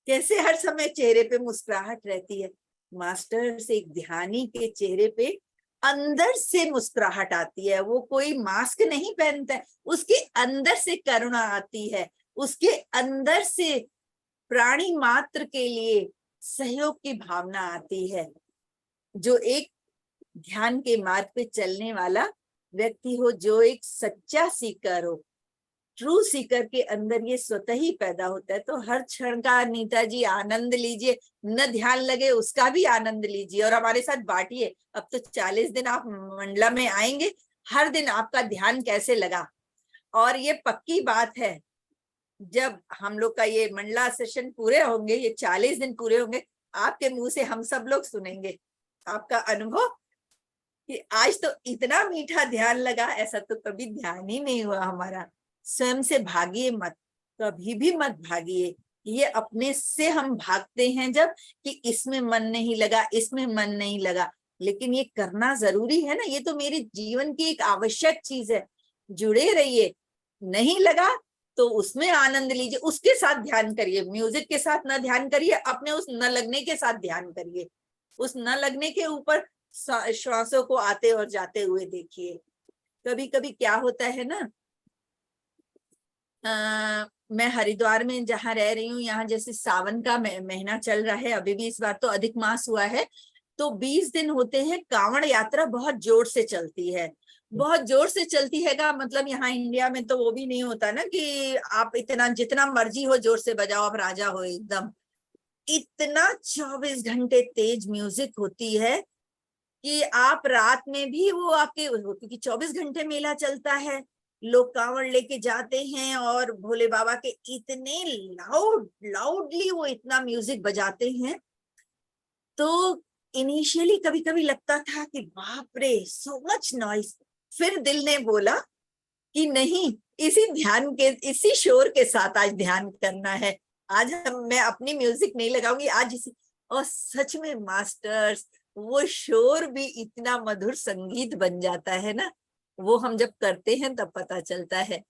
कैसे हर समय चेहरे पे मुस्कुराहट रहती है। मास्टर से एक ध्यानी के चेहरे पे अंदर से मुस्कुराहट आती है। वो कोई मास्क नहीं पहनता है, उसके अंदर से करुणा आती है, उसके अंदर से प्राणी मात्र के लिए सहयोग की भावना आती है। जो एक ध्यान के मार्ग पे चलने वाला व्यक्ति हो, जो एक सच्चा सीकर हो, ट्रू सीकर के अंदर ये स्वतः ही पैदा होता है। तो हर क्षण का नीता जी आनंद लीजिए, न ध्यान लगे उसका भी आनंद लीजिए और हमारे साथ बांटिए। अब तो 40 दिन आप मंडला में आएंगे, हर दिन आपका ध्यान कैसे लगा। और ये पक्की बात है, जब हम लोग का ये मंडला सेशन पूरे होंगे, ये 40 दिन पूरे होंगे, आपके मुंह से हम सब लोग सुनेंगे आपका अनुभव कि आज तो इतना मीठा ध्यान लगा, ऐसा तो कभी ध्यान ही नहीं हुआ हमारा। स्वयं से भागिए मत, कभी भी मत भागिए। ये अपने से हम भागते हैं जब, कि इसमें मन नहीं लगा, इसमें मन नहीं लगा। लेकिन ये करना जरूरी है ना, ये तो मेरे जीवन की एक आवश्यक चीज है। जुड़े रहिए, नहीं लगा तो उसमें आनंद लीजिए, उसके साथ ध्यान करिए। म्यूजिक के साथ ना ध्यान करिए, अपने उस न लगने के साथ ध्यान करिए। उस न लगने के ऊपर श्वासों को आते और जाते हुए देखिए। कभी कभी क्या होता है ना, मैं हरिद्वार में जहाँ रह रही हूँ, यहाँ जैसे सावन का महीना चल रहा है, अभी भी इस बार तो अधिक मास हुआ है, तो 20 दिन होते हैं। कांवड़ यात्रा बहुत जोर से चलती है, बहुत जोर से चलती है का मतलब यहाँ इंडिया में तो वो भी नहीं होता ना कि आप इतना जितना मर्जी हो जोर से बजाओ, आप राजा हो एकदम। इतना 24 घंटे तेज म्यूजिक होती है कि आप रात में भी वो आपके, क्योंकि 24 घंटे मेला चलता है, लोग कांवड़ लेके जाते हैं और भोले बाबा के इतने लाउडली वो इतना म्यूजिक बजाते हैं। तो इनिशियली कभी कभी लगता था कि बाप रे, सो मच नॉइस। फिर दिल ने बोला कि नहीं, इसी ध्यान के, इसी शोर के साथ आज ध्यान करना है। आज मैं अपनी म्यूजिक नहीं लगाऊंगी आज इसी। और सच में मास्टर्स, वो शोर भी इतना मधुर संगीत बन जाता है ना, वो हम जब करते हैं तब पता चलता है।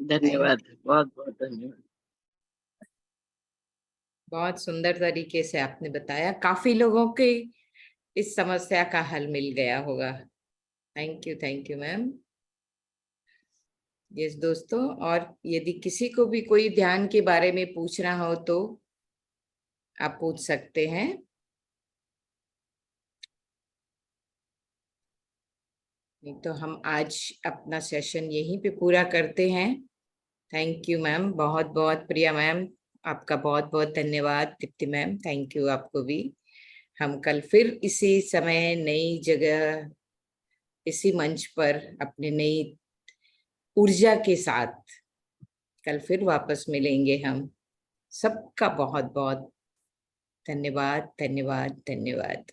धन्यवाद, बहुत बहुत धन्यवाद। बहुत सुंदर तरीके से आपने बताया। काफी लोगों के इस समस्या का हल मिल गया होगा। Thank you ma'am. यस दोस्तों, और यदि किसी को भी कोई ध्यान के बारे में पूछना हो तो आप पूछ सकते हैं। नहीं तो हम आज अपना सेशन यहीं पे पूरा करते हैं। थैंक यू मैम, बहुत बहुत प्रिया मैम, आपका बहुत बहुत धन्यवाद। दीप्ति मैम, थैंक यू आपको भी। हम कल फिर इसी समय, नई जगह, इसी मंच पर अपने नई ऊर्जा के साथ कल फिर वापस मिलेंगे हम। सबका बहुत बहुत धन्यवाद, धन्यवाद, धन्यवाद।